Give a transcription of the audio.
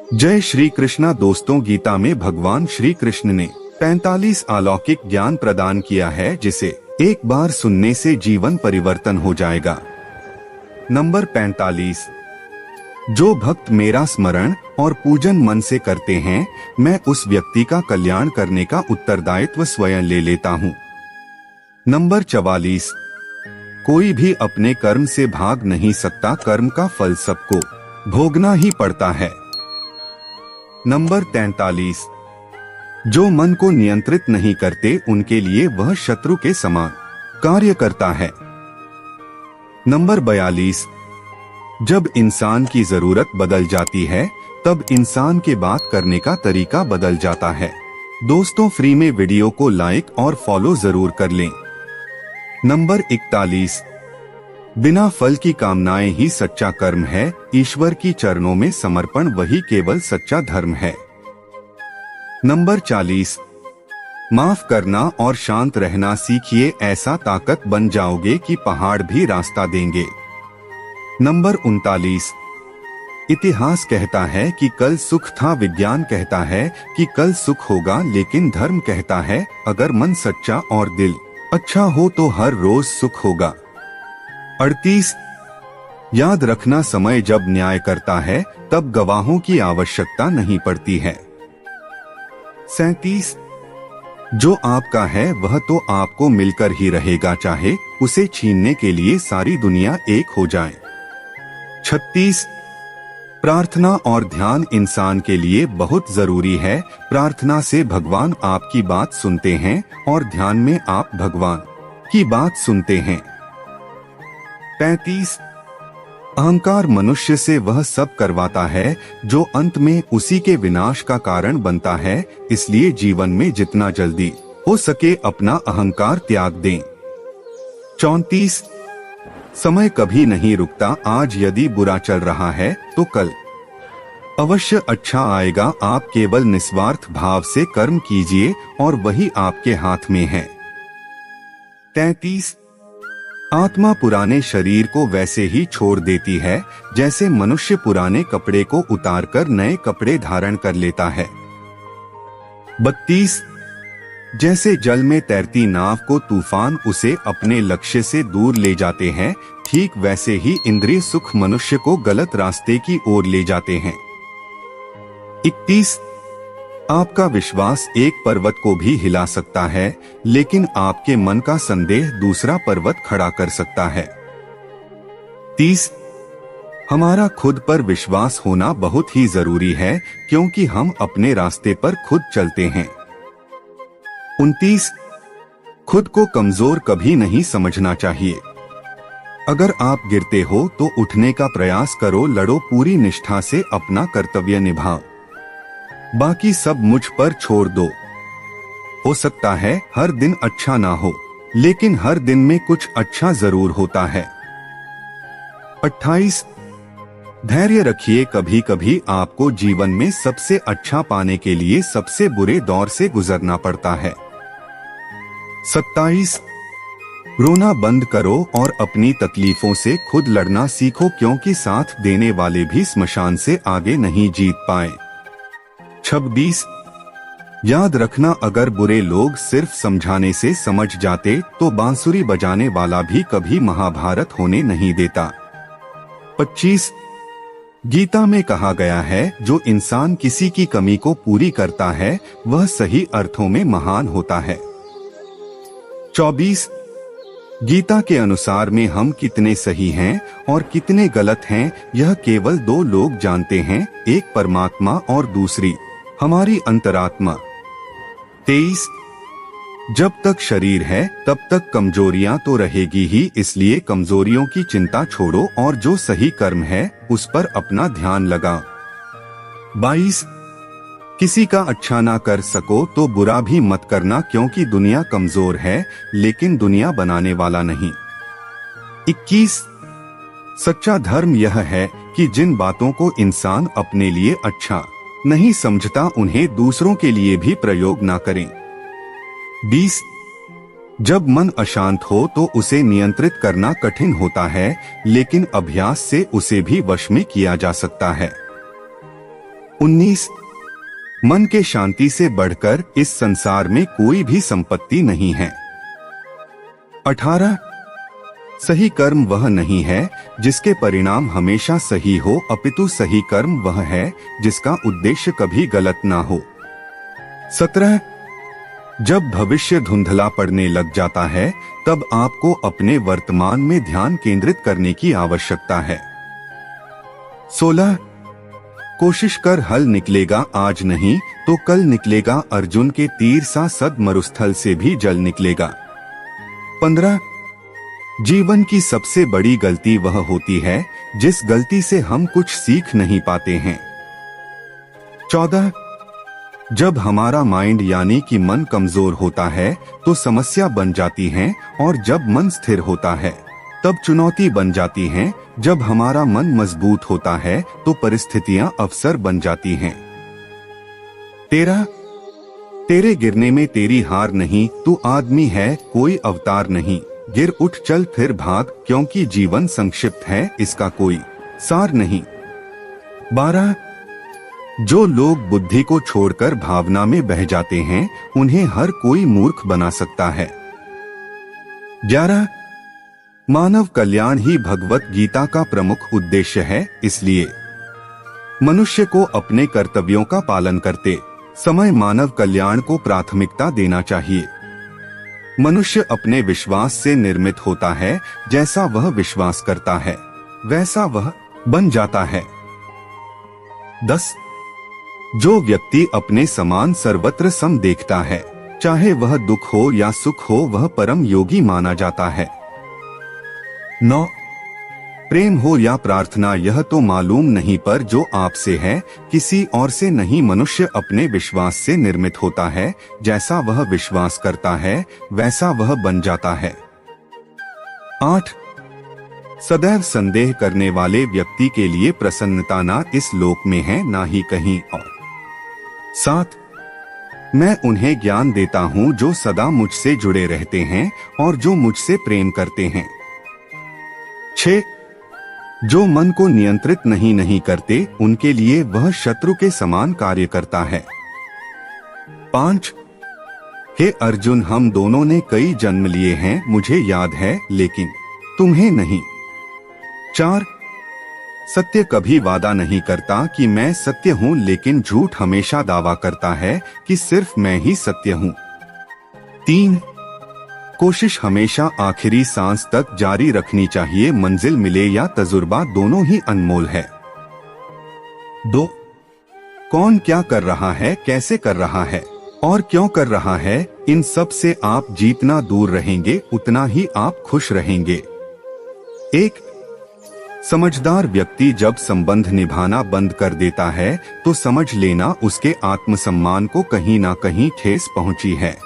जय श्री कृष्णा। दोस्तों, गीता में भगवान श्री कृष्ण ने 45 अलौकिक ज्ञान प्रदान किया है जिसे एक बार सुनने से जीवन परिवर्तन हो जाएगा। नंबर 45। जो भक्त मेरा स्मरण और पूजन मन से करते हैं, मैं उस व्यक्ति का कल्याण करने का उत्तरदायित्व स्वयं ले लेता हूँ। नंबर 44। कोई भी अपने कर्म से भाग नहीं सकता, कर्म का फल सबको भोगना ही पड़ता है। नंबर 43। जो मन को नियंत्रित नहीं करते उनके लिए वह शत्रु के समान कार्य करता है। नंबर 42। जब इंसान की जरूरत बदल जाती है तब इंसान के बात करने का तरीका बदल जाता है। दोस्तों, फ्री में वीडियो को लाइक और फॉलो जरूर कर लें। नंबर 41। बिना फल की कामनाएं ही सच्चा कर्म है, ईश्वर की चरणों में समर्पण वही केवल सच्चा धर्म है। नंबर 40। माफ करना और शांत रहना सीखिए, ऐसा ताकत बन जाओगे कि पहाड़ भी रास्ता देंगे। नंबर 39। इतिहास कहता है कि कल सुख था, विज्ञान कहता है कि कल सुख होगा, लेकिन धर्म कहता है अगर मन सच्चा और दिल अच्छा हो तो हर रोज सुख होगा। 38। याद रखना, समय जब न्याय करता है तब गवाहों की आवश्यकता नहीं पड़ती है। 37। जो आपका है वह तो आपको मिलकर ही रहेगा, चाहे उसे छीनने के लिए सारी दुनिया एक हो जाए। 36। प्रार्थना और ध्यान इंसान के लिए बहुत जरूरी है। प्रार्थना से भगवान आपकी बात सुनते हैं और ध्यान में आप भगवान की बात सुनते हैं। 35। अहंकार मनुष्य से वह सब करवाता है जो अंत में उसी के विनाश का कारण बनता है, इसलिए जीवन में जितना जल्दी हो सके अपना अहंकार त्याग दें। 34। समय कभी नहीं रुकता, आज यदि बुरा चल रहा है तो कल अवश्य अच्छा आएगा। आप केवल निस्वार्थ भाव से कर्म कीजिए और वही आपके हाथ में है। 33। आत्मा पुराने शरीर को वैसे ही छोड़ देती है जैसे मनुष्य पुराने कपड़े को उतारकर नए कपड़े धारण कर लेता है। 32। जैसे जल में तैरती नाव को तूफान उसे अपने लक्ष्य से दूर ले जाते हैं, ठीक वैसे ही इंद्रिय सुख मनुष्य को गलत रास्ते की ओर ले जाते हैं। 31। आपका विश्वास एक पर्वत को भी हिला सकता है, लेकिन आपके मन का संदेह दूसरा पर्वत खड़ा कर सकता है। 30। हमारा खुद पर विश्वास होना बहुत ही जरूरी है, क्योंकि हम अपने रास्ते पर खुद चलते हैं। 29। खुद को कमजोर कभी नहीं समझना चाहिए। अगर आप गिरते हो तो उठने का प्रयास करो, लड़ो, पूरी निष्ठा से अपना कर्तव्य निभाओ, बाकी सब मुझ पर छोड़ दो। हो सकता है हर दिन अच्छा ना हो, लेकिन हर दिन में कुछ अच्छा जरूर होता है। 28। धैर्य रखिए, कभी कभी आपको जीवन में सबसे अच्छा पाने के लिए सबसे बुरे दौर से गुजरना पड़ता है। 27। रोना बंद करो और अपनी तकलीफों से खुद लड़ना सीखो, क्योंकि साथ देने वाले भी स्मशान से आगे नहीं जीत पाए। 26। याद रखना, अगर बुरे लोग सिर्फ समझाने से समझ जाते तो बांसुरी बजाने वाला भी कभी महाभारत होने नहीं देता। 25। गीता में कहा गया है जो इंसान किसी की कमी को पूरी करता है वह सही अर्थों में महान होता है। 24। गीता के अनुसार में हम कितने सही हैं और कितने गलत हैं यह केवल दो लोग जानते हैं, एक परमात्मा और दूसरी हमारी अंतरात्मा। 23। जब तक शरीर है तब तक कमजोरियां तो रहेगी ही, इसलिए कमजोरियों की चिंता छोड़ो और जो सही कर्म है उस पर अपना ध्यान लगाओ। 22। किसी का अच्छा ना कर सको तो बुरा भी मत करना, क्योंकि दुनिया कमजोर है लेकिन दुनिया बनाने वाला नहीं। 21। सच्चा धर्म यह है कि जिन बातों को इंसान अपने लिए अच्छा नहीं समझता उन्हें दूसरों के लिए भी प्रयोग ना करें। 20। जब मन अशांत हो तो उसे नियंत्रित करना कठिन होता है, लेकिन अभ्यास से उसे भी वश में किया जा सकता है। 19 मन के शांति से बढ़कर इस संसार में कोई भी संपत्ति नहीं है। 18 सही कर्म वह नहीं है जिसके परिणाम हमेशा सही हो, अपितु सही कर्म वह है जिसका उद्देश्य कभी गलत ना हो। 17 जब भविष्य धुंधला पड़ने लग जाता है तब आपको अपने वर्तमान में ध्यान केंद्रित करने की आवश्यकता है। 16 कोशिश कर हल निकलेगा आज नहीं तो कल निकलेगा, अर्जुन के तीर सा सद मरुस्थल से भी जल निकलेगा। 15 जीवन की सबसे बड़ी गलती वह होती है जिस गलती से हम कुछ सीख नहीं पाते हैं। 14 जब हमारा माइंड यानी कि मन कमजोर होता है तो समस्या बन जाती है, और जब मन स्थिर होता है तब चुनौती बन जाती हैं। जब हमारा मन मजबूत होता है तो परिस्थितियां अवसर बन जाती हैं। 13 तेरे गिरने में तेरी हार नहीं, तू आदमी है कोई अवतार नहीं। गिर उठ चल फिर भाग, क्योंकि जीवन संक्षिप्त है इसका कोई सार नहीं। 12 जो लोग बुद्धि को छोड़कर भावना में बह जाते हैं उन्हें हर कोई मूर्ख बना सकता है। 11 मानव कल्याण ही भगवत गीता का प्रमुख उद्देश्य है, इसलिए मनुष्य को अपने कर्तव्यों का पालन करते समय मानव कल्याण को प्राथमिकता देना चाहिए। मनुष्य अपने विश्वास से निर्मित होता है, जैसा वह विश्वास करता है वैसा वह बन जाता है। 10 जो व्यक्ति अपने समान सर्वत्र सम देखता है, चाहे वह दुख हो या सुख हो, वह परम योगी माना जाता है। 9 प्रेम हो या प्रार्थना यह तो मालूम नहीं, पर जो आपसे है किसी और से नहीं। मनुष्य अपने विश्वास से निर्मित होता है, जैसा वह विश्वास करता है वैसा वह बन जाता है। 8 सदैव संदेह करने वाले व्यक्ति के लिए प्रसन्नता ना इस लोक में है ना ही कहीं और। 7 मैं उन्हें ज्ञान देता हूँ जो सदा मुझसे जुड़े रहते हैं और जो मुझसे प्रेम करते हैं। 6 जो मन को नियंत्रित नहीं करते उनके लिए वह शत्रु के समान कार्य करता है। 5 हे अर्जुन, हम दोनों ने कई जन्म लिए हैं मुझे याद है, लेकिन तुम्हें नहीं। 4 सत्य कभी वादा नहीं करता कि मैं सत्य हूँ, लेकिन झूठ हमेशा दावा करता है कि सिर्फ मैं ही सत्य हूँ। 3 कोशिश हमेशा आखिरी सांस तक जारी रखनी चाहिए, मंजिल मिले या तजुर्बा दोनों ही अनमोल है। 2 कौन क्या कर रहा है, कैसे कर रहा है और क्यों कर रहा है, इन सब से आप जितना दूर रहेंगे उतना ही आप खुश रहेंगे। 1 समझदार व्यक्ति जब संबंध निभाना बंद कर देता है तो समझ लेना उसके आत्मसम्मान को कहीं ना कहीं ठेस पहुंची है।